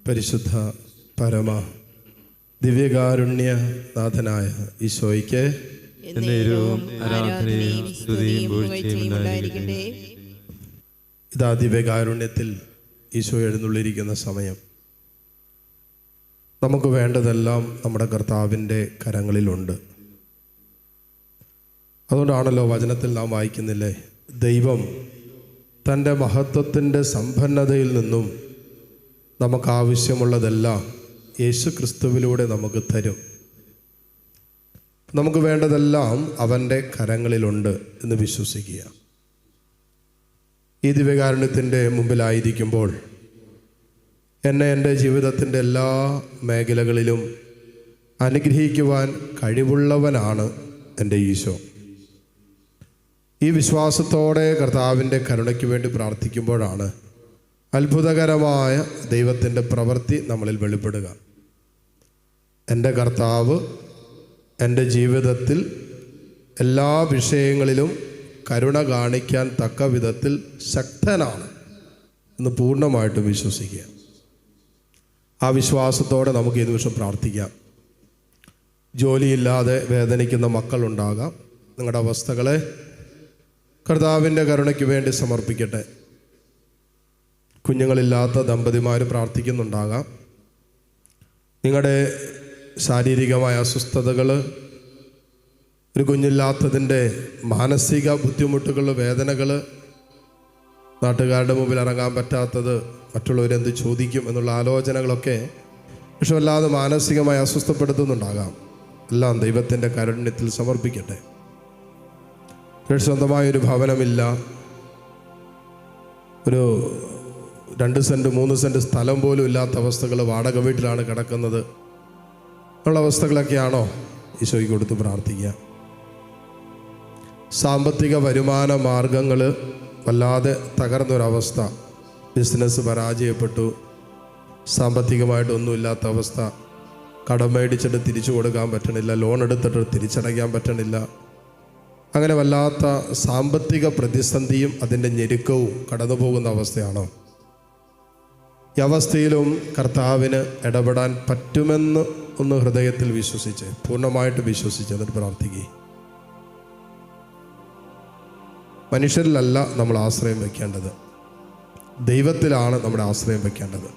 പരിശുദ്ധ പരമ ദിവ്യകാരുണ്യനാഥനായ ഈശോയ്ക്ക് ഇതാ ദിവ്യകാരുണ്യത്തിൽ ഈശോ എഴുന്നള്ളിയിരിക്കുന്ന സമയം. നമുക്ക് വേണ്ടതെല്ലാം നമ്മുടെ കർത്താവിൻ്റെ കരങ്ങളിലുണ്ട്. അതുകൊണ്ടാണല്ലോ വചനത്തിൽ നാം വായിക്കുന്നില്ലേ, ദൈവം തൻ്റെ മഹത്വത്തിൻ്റെ സമ്പന്നതയിൽ നിന്നും നമുക്ക് ആവശ്യമുള്ളതെല്ലാം യേശു ക്രിസ്തുവിലൂടെ നമുക്ക് തരും. നമുക്ക് വേണ്ടതെല്ലാം അവൻ്റെ കരങ്ങളിലുണ്ട് എന്ന് വിശ്വസിക്കുക. ഈ ദിവ്യകാരുണ്യത്തിൻ്റെ മുമ്പിലായിരിക്കുമ്പോൾ എന്നെ എൻ്റെ ജീവിതത്തിൻ്റെ എല്ലാ മേഖലകളിലും അനുഗ്രഹിക്കുവാൻ കഴിവുള്ളവനാണ് എൻ്റെ ഈശോ. ഈ വിശ്വാസത്തോടെ കർത്താവിൻ്റെ കരുണയ്ക്ക് വേണ്ടി പ്രാർത്ഥിക്കുമ്പോഴാണ് അത്ഭുതകരമായ ദൈവത്തിൻ്റെ പ്രവൃത്തി നമ്മളിൽ വെളിപ്പെടുക. എൻ്റെ കർത്താവ് എൻ്റെ ജീവിതത്തിൽ എല്ലാ വിഷയങ്ങളിലും കരുണ കാണിക്കാൻ തക്ക വിധത്തിൽ ശക്തനാണ് എന്ന് പൂർണ്ണമായിട്ടും വിശ്വസിക്കുക. ആ വിശ്വാസത്തോടെ നമുക്ക് ഈ നിമിഷം പ്രാർത്ഥിക്കാം. ജോലിയില്ലാതെ വേദനിക്കുന്ന മക്കളുണ്ടാകാം. നിങ്ങളുടെ അവസ്ഥകളെ കർത്താവിൻ്റെ കരുണയ്ക്ക് വേണ്ടി സമർപ്പിക്കട്ടെ. കുഞ്ഞുങ്ങളില്ലാത്ത ദമ്പതിമാർ പ്രാർത്ഥിക്കുന്നുണ്ടാകാം. നിങ്ങളുടെ ശാരീരികമായ അസ്വസ്ഥതകൾ, ഒരു കുഞ്ഞില്ലാത്തതിൻ്റെ മാനസിക ബുദ്ധിമുട്ടുകൾ, വേദനകൾ, നാട്ടുകാരുടെ മുമ്പിൽ ഇറങ്ങാൻ പറ്റാത്തത്, മറ്റുള്ളവരെന്ത് ചോദിക്കും എന്നുള്ള ആലോചനകളൊക്കെ പക്ഷെ വല്ലാതെ മാനസികമായി അസ്വസ്ഥപ്പെടുത്തുന്നുണ്ടാകാം. എല്ലാം ദൈവത്തിൻ്റെ കാരുണ്യത്തിൽ സമർപ്പിക്കട്ടെ. സ്വന്തമായൊരു ഭവനമില്ല, ഒരു 2 സെൻറ്റ് 3 സെൻറ്റ് സ്ഥലം പോലും ഇല്ലാത്ത അവസ്ഥകൾ, വാടക വീട്ടിലാണ് കിടക്കുന്നത് ഉള്ള അവസ്ഥകളൊക്കെയാണോ ഈശോയ്ക്ക് കൊടുത്ത് പ്രാർത്ഥിക്കുക. സാമ്പത്തിക വരുമാന മാർഗങ്ങൾ വല്ലാതെ തകർന്നൊരവസ്ഥ, ബിസിനസ് പരാജയപ്പെട്ടു, സാമ്പത്തികമായിട്ടൊന്നുമില്ലാത്ത അവസ്ഥ, കടം മേടിച്ചിട്ട് തിരിച്ചു കൊടുക്കാൻ പറ്റണില്ല, ലോൺ എടുത്തിട്ട് തിരിച്ചടയ്ക്കാൻ പറ്റണില്ല, അങ്ങനെ വല്ലാത്ത സാമ്പത്തിക പ്രതിസന്ധിയും അതിൻ്റെ ഞെരുക്കവും കടന്നു പോകുന്ന അവസ്ഥയാണോ? ഈ അവസ്ഥയിലും കർത്താവിന് ഇടപെടാൻ പറ്റുമെന്ന് ഒന്ന് ഹൃദയത്തിൽ വിശ്വസിച്ച്, പൂർണ്ണമായിട്ട് വിശ്വസിച്ച് എന്നിട്ട് പ്രാർത്ഥിക്കുക. മനുഷ്യരിലല്ല നമ്മൾ ആശ്രയം വയ്ക്കേണ്ടത്, ദൈവത്തിലാണ് നമ്മുടെ ആശ്രയം വയ്ക്കേണ്ടത്.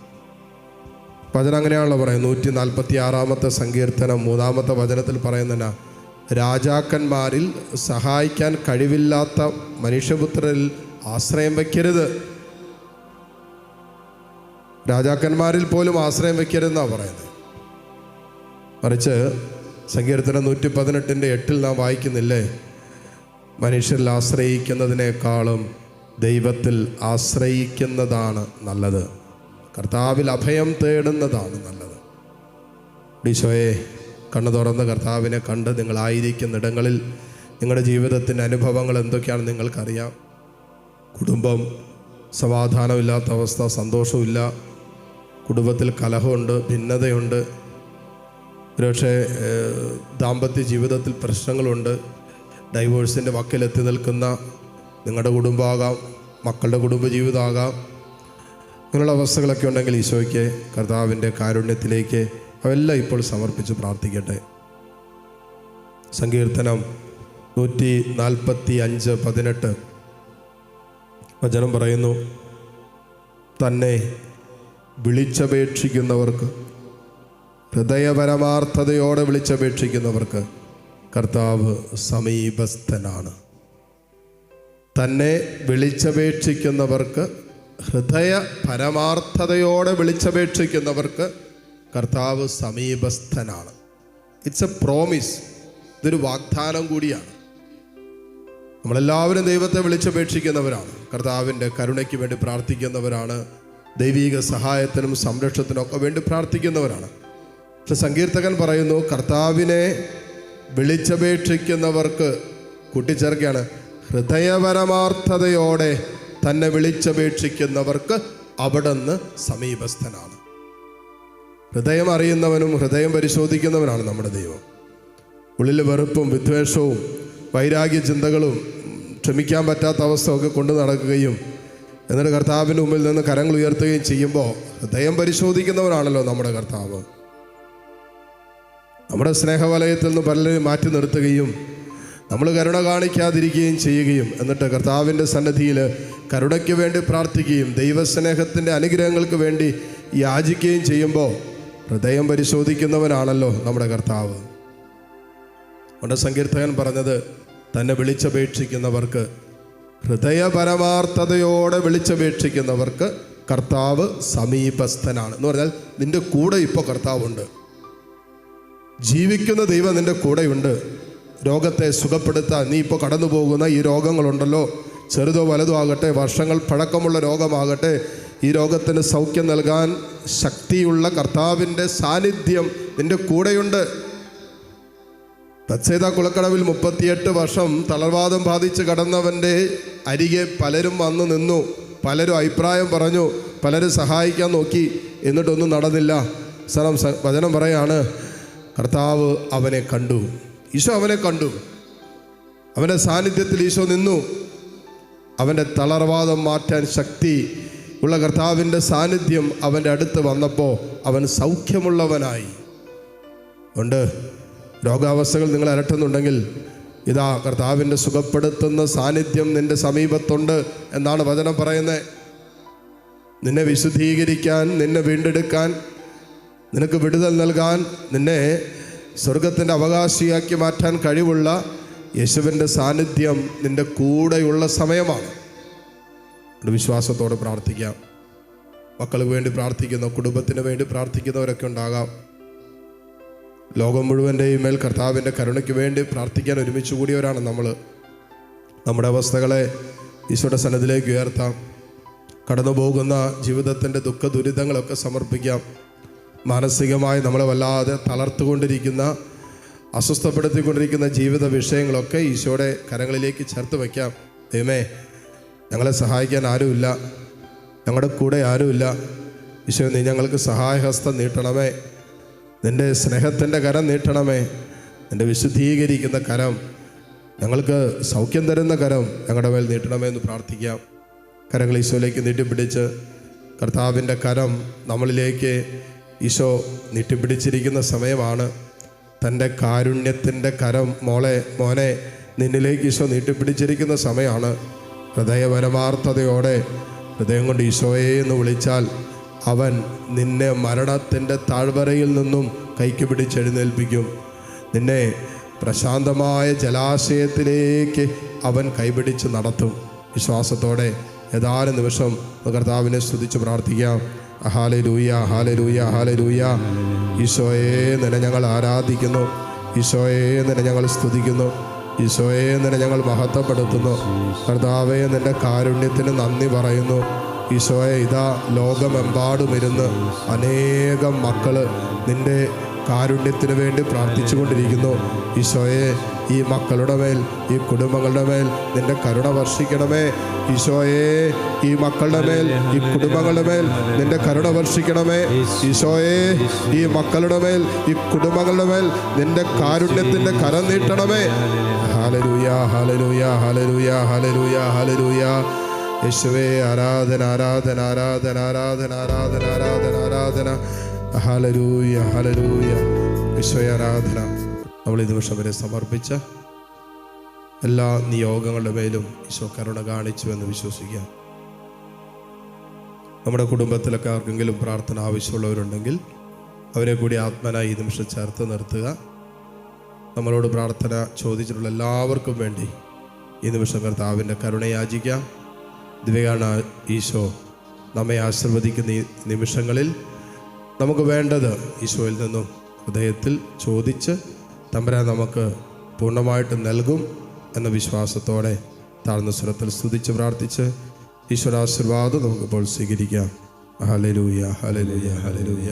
വചനം അങ്ങനെയാണല്ലോ പറയുന്നത്. 146-ാമത്തെ സങ്കീർത്തനം 3-ാമത്തെ വചനത്തിൽ പറയുന്നതിനാ, രാജാക്കന്മാരിൽ സഹായിക്കാൻ കഴിവില്ലാത്ത മനുഷ്യപുത്രരിൽ ആശ്രയം വയ്ക്കരുത്. രാജാക്കന്മാരിൽ പോലും ആശ്രയം വയ്ക്കരുതെന്നാണ് പറയുന്നത്. മറിച്ച് സങ്കീർത്തനം 118-8 നാം വായിക്കുന്നില്ലേ, മനുഷ്യരിൽ ആശ്രയിക്കുന്നതിനേക്കാളും ദൈവത്തിൽ ആശ്രയിക്കുന്നതാണ് നല്ലത്, കർത്താവിൽ അഭയം തേടുന്നതാണ് നല്ലത്. ഈശോയെ, കണ്ണു തുറന്ന് കർത്താവിനെ കണ്ട് നിങ്ങളായിരിക്കുന്നിടങ്ങളിൽ നിങ്ങളുടെ ജീവിതത്തിൻ്റെ അനുഭവങ്ങൾ എന്തൊക്കെയാണെന്ന് നിങ്ങൾക്കറിയാം. കുടുംബം സമാധാനമില്ലാത്ത അവസ്ഥ, സന്തോഷമില്ല, കുടുംബത്തിൽ കലഹമുണ്ട്, ഭിന്നതയുണ്ട്, ഒരുപക്ഷെ ദാമ്പത്യ ജീവിതത്തിൽ പ്രശ്നങ്ങളുണ്ട്, ഡൈവോഴ്സിൻ്റെ വക്കിലെത്തി നിൽക്കുന്ന നിങ്ങളുടെ കുടുംബമാകാം, മക്കളുടെ കുടുംബജീവിതമാകാം. ഇങ്ങനെയുള്ള അവസ്ഥകളൊക്കെ ഉണ്ടെങ്കിൽ ഈശോയ്ക്ക് കർത്താവിൻ്റെ കാരുണ്യത്തിലേക്ക് അതെല്ലാം ഇപ്പോൾ സമർപ്പിച്ച് പ്രാർത്ഥിക്കട്ടെ. സങ്കീർത്തനം 145:18 വചനം പറയുന്നു, തന്നെ വിളിച്ചപേക്ഷിക്കുന്നവർക്ക്, ഹൃദയപരമാർത്ഥതയോടെ വിളിച്ചപേക്ഷിക്കുന്നവർക്ക് കർത്താവ് സമീപസ്ഥനാണ്. തന്നെ വിളിച്ചപേക്ഷിക്കുന്നവർക്ക്, ഹൃദയ പരമാർത്ഥതയോടെ വിളിച്ചപേക്ഷിക്കുന്നവർക്ക് കർത്താവ് സമീപസ്ഥനാണ്. ഇറ്റ്സ് എ പ്രോമിസ്, ഇതൊരു വാഗ്ദാനം കൂടിയാണ്. നമ്മളെല്ലാവരും ദൈവത്തെ വിളിച്ചപേക്ഷിക്കുന്നവരാണ്, കർത്താവിൻ്റെ കരുണയ്ക്ക് വേണ്ടി പ്രാർത്ഥിക്കുന്നവരാണ്, ദൈവിക സഹായത്തിനും സംരക്ഷണത്തിനും ഒക്കെ വേണ്ടി പ്രാർത്ഥിക്കുന്നവരാണ്. പക്ഷെ സങ്കീർത്തകൻ പറയുന്നു, കർത്താവിനെ വിളിച്ചപേക്ഷിക്കുന്നവർക്ക് കൂട്ടിച്ചേർക്കുകയാണ്, ഹൃദയപരമാർത്ഥതയോടെ തന്നെ വിളിച്ചപേക്ഷിക്കുന്നവർക്ക് അവിടുന്ന് സമീപസ്ഥനാണ്. ഹൃദയം അറിയുന്നവനും ഹൃദയം പരിശോധിക്കുന്നവനാണ് നമ്മുടെ ദൈവം. ഉള്ളിൽ വെറുപ്പും വിദ്വേഷവും വൈരാഗ്യ ചിന്തകളും ക്ഷമിക്കാൻ പറ്റാത്ത അവസ്ഥ ഒക്കെ കൊണ്ടു നടക്കുകയും എന്നിട്ട് കർത്താവിൻ്റെ മുമ്പിൽ നിന്ന് കരങ്ങൾ ഉയർത്തുകയും ചെയ്യുമ്പോൾ ഹൃദയം പരിശോധിക്കുന്നവനാണല്ലോ നമ്മുടെ കർത്താവ്. നമ്മുടെ സ്നേഹവലയത്തിൽ നിന്ന് പലരെയും മാറ്റി നിർത്തുകയും നമ്മൾ കരുണ കാണിക്കാതിരിക്കുകയും ചെയ്യുകയും എന്നിട്ട് കർത്താവിൻ്റെ സന്നിധിയിൽ കരുണയ്ക്ക് വേണ്ടി പ്രാർത്ഥിക്കുകയും ദൈവസ്നേഹത്തിൻ്റെ അനുഗ്രഹങ്ങൾക്ക് വേണ്ടി യാചിക്കുകയും ചെയ്യുമ്പോൾ ഹൃദയം പരിശോധിക്കുന്നവനാണല്ലോ നമ്മുടെ കർത്താവ്. നമ്മുടെ സങ്കീർത്തകൻ പറഞ്ഞത്, തന്നെ വിളിച്ചപേക്ഷിക്കുന്നവർക്ക്, ഹൃദയപരമാർത്ഥതയോടെ വിളിച്ചപേക്ഷിക്കുന്നവർക്ക് കർത്താവ് സമീപസ്ഥനാണ് എന്ന് പറഞ്ഞാൽ നിൻ്റെ കൂടെ ഇപ്പോൾ കർത്താവുണ്ട്. ജീവിക്കുന്ന ദൈവം നിൻ്റെ കൂടെയുണ്ട്. രോഗത്തെ സുഖപ്പെടുത്താൻ നീ ഇപ്പോൾ കടന്നു പോകുന്ന ഈ രോഗങ്ങളുണ്ടല്ലോ, ചെറുതോ വലുതോ ആകട്ടെ, വർഷങ്ങൾ പഴക്കമുള്ള രോഗമാകട്ടെ, ഈ രോഗത്തിന് സൗഖ്യം നൽകാൻ ശക്തിയുള്ള കർത്താവിൻ്റെ സാന്നിധ്യം നിൻ്റെ കൂടെയുണ്ട്. ബത്സേദ കുളക്കടവിൽ 38 വർഷം തളർവാദം ബാധിച്ച് കടന്നവൻ്റെ അരികെ പലരും വന്നു നിന്നു. പലരും അഭിപ്രായം പറഞ്ഞു, പലരും സഹായിക്കാൻ നോക്കി, എന്നിട്ടൊന്നും നടന്നില്ല. വചനം പറയാണ്, കർത്താവ് അവനെ കണ്ടു. ഈശോ അവനെ കണ്ടു. അവൻ്റെ സാന്നിധ്യത്തിൽ ഈശോ നിന്നു. അവൻ്റെ തളർവാദം മാറ്റാൻ ശക്തി ഉള്ള കർത്താവിൻ്റെ സാന്നിധ്യം അവൻ്റെ അടുത്ത് വന്നപ്പോൾ അവൻ സൗഖ്യമുള്ളവനായി. ഉണ്ട് രോഗാവസ്ഥകൾ നിങ്ങൾ അലട്ടുന്നുണ്ടെങ്കിൽ ഇതാ കർത്താവിൻ്റെ സുഖപ്പെടുത്തുന്ന സാന്നിധ്യം നിൻ്റെ സമീപത്തുണ്ട് എന്നാണ് വചനം പറയുന്നത്. നിന്നെ വിശുദ്ധീകരിക്കാൻ, നിന്നെ വീണ്ടെടുക്കാൻ, നിനക്ക് വിടുതൽ നൽകാൻ, നിന്നെ സ്വർഗത്തിൻ്റെ അവകാശിയാക്കി മാറ്റാൻ കഴിവുള്ള യേശുവിൻ്റെ സാന്നിധ്യം നിൻ്റെ കൂടെയുള്ള സമയമാണ്. വിശ്വാസത്തോടെ പ്രാർത്ഥിക്കാം. മക്കൾക്ക് വേണ്ടി പ്രാർത്ഥിക്കുന്ന, കുടുംബത്തിന് വേണ്ടി പ്രാർത്ഥിക്കുന്നവരൊക്കെ ഉണ്ടാകാം. ലോകം മുഴുവൻ്റെയും മേൽ കർത്താവിൻ്റെ കരുണയ്ക്ക് വേണ്ടി പ്രാർത്ഥിക്കാൻ ഒരുമിച്ച് കൂടിയവരാണ് നമ്മൾ. നമ്മുടെ അവസ്ഥകളെ ഈശോയുടെ സന്നിധിയിലേക്ക് ഉയർത്താം. കടന്നു പോകുന്ന ജീവിതത്തിൻ്റെ ദുഃഖ ദുരിതങ്ങളൊക്കെ സമർപ്പിക്കാം. മാനസികമായി നമ്മളെ വല്ലാതെ തളർത്തുകൊണ്ടിരിക്കുന്ന, അസ്വസ്ഥപ്പെടുത്തിക്കൊണ്ടിരിക്കുന്ന ജീവിത വിഷയങ്ങളൊക്കെ ഈശോയുടെ കരങ്ങളിലേക്ക് ചേർത്ത് വയ്ക്കാം. ദൈവമേ, ഞങ്ങളെ സഹായിക്കാൻ ആരുമില്ല, ഞങ്ങളുടെ കൂടെ ആരുമില്ല. ഈശോ, നീ ഞങ്ങൾക്ക് സഹായഹസ്തം നീട്ടണമേ. നിൻ്റെ സ്നേഹത്തിൻ്റെ കരം നീട്ടണമേ. നിൻ്റെ വിശുദ്ധീകരിക്കുന്ന കരം, ഞങ്ങൾക്ക് സൗഖ്യം തരുന്ന കരം ഞങ്ങളുടെ മേൽ നീട്ടണമേ എന്ന് പ്രാർത്ഥിക്കാം. കരങ്ങൾ ഈശോയിലേക്ക് നീട്ടിപ്പിടിച്ച് കർത്താവിൻ്റെ കരം നമ്മളിലേക്ക് ഈശോ നീട്ടിപ്പിടിച്ചിരിക്കുന്ന സമയമാണ്. തൻ്റെ കാരുണ്യത്തിൻ്റെ കരം മോനെ നിന്നിലേക്ക് ഈശോ നീട്ടിപ്പിടിച്ചിരിക്കുന്ന സമയമാണ്. ഹൃദയപരമാർത്ഥതയോടെ ഹൃദയം കൊണ്ട് ഈശോയെ എന്ന് വിളിച്ചാൽ അവൻ നിന്നെ മരണത്തിൻ്റെ താഴ്വരയിൽ നിന്നും കൈക്ക് പിടിച്ചെഴുന്നേൽപ്പിക്കും. നിന്നെ പ്രശാന്തമായ ജലാശയത്തിലേക്ക് അവൻ കൈപിടിച്ച് നടത്തും. വിശ്വാസത്തോടെ ഏതാനും നിമിഷം കർത്താവിനെ സ്തുതിച്ച് പ്രാർത്ഥിക്കാം. ഹല്ലേലൂയ, ഹല്ലേലൂയ, ഹല്ലേലൂയ. ഈശോയെ നിന്നെ ഞങ്ങൾ ആരാധിക്കുന്നു. ഈശോയെ നിന്നെ ഞങ്ങൾ സ്തുതിക്കുന്നു. ഈശോയെ നിന്നെ ഞങ്ങൾ മഹത്വപ്പെടുത്തുന്നു. കർത്താവേ, നിൻ്റെ കാരുണ്യത്തിന് നന്ദി പറയുന്നു. ഈശോയെ, ഇതാ ലോകമെമ്പാടും ഇരുന്ന് അനേകം മക്കൾ നിൻ്റെ കാരുണ്യത്തിന് വേണ്ടി പ്രാർത്ഥിച്ചു കൊണ്ടിരിക്കുന്നു. ഈശോയെ, ഈ മക്കളുടെ മേൽ, ഈ കുടുംബങ്ങളുടെ മേൽ നിൻ്റെ കരുണ വർഷിക്കണമേ. ഈശോയെ, ഈ മക്കളുടെ മേൽ, ഈ കുടുംബങ്ങളുടെ മേൽ നിൻ്റെ കരുണ വർഷിക്കണമേ. ഈശോയെ, ഈ മക്കളുടെ മേൽ, ഈ കുടുംബങ്ങളുടെ മേൽ നിൻ്റെ കാരുണ്യത്തിൻ്റെ കരം നീട്ടണമേ. ഹല്ലേലൂയ, ഹല്ലേലൂയ, ഹല്ലേലൂയ, ഹല്ലേലൂയ, ഹല്ലേലൂയ. യേശുവേ, ആരാധന, ആരാധന, ആരാധന, ആരാധന, ആരാധന, ആരാധന, ആരാധന. ഹല്ലേലൂയ, ഹല്ലേലൂയ. യേശുവേ, ആരാധന. നമ്മൾ ഈ നിമിഷം വരെ സമർപ്പിച്ച എല്ലാ നിയോഗങ്ങളുടെ മേലും ഈശോ കരുണ കാണിച്ചു എന്ന് വിശ്വസിക്കാം. നമ്മുടെ കുടുംബത്തിലൊക്കെ ആർക്കെങ്കിലും പ്രാർത്ഥന ആവശ്യമുള്ളവരുണ്ടെങ്കിൽ അവരെ കൂടി ആത്മനായി ഈ നിമിഷം ചേർത്ത് നിർത്തുക. നമ്മളോട് പ്രാർത്ഥന ചോദിച്ചിട്ടുള്ള എല്ലാവർക്കും വേണ്ടി ഈ നിമിഷം കർത്താവിൻ്റെ കരുണ യാചിക്കാം. ദിവ്യകാരണ ഈശോ നമ്മെ ആശീർവദിക്കുന്ന ഈ നിമിഷങ്ങളിൽ നമുക്ക് വേണ്ടത് ഈശോയിൽ നിന്നും ഹൃദയത്തിൽ ചോദിച്ച് തമ്പുരാൻ നമുക്ക് പൂർണ്ണമായിട്ട് നൽകും എന്ന വിശ്വാസത്തോടെ താഴ്ന്ന സ്വരത്തിൽ സ്തുതിച്ച് പ്രാർത്ഥിച്ച് ഈശ്വരാശീർവാദം നമുക്കിപ്പോൾ സ്വീകരിക്കാം. ഹല്ലേലൂയ, ഹല്ലേലൂയ, ഹല്ലേലൂയ.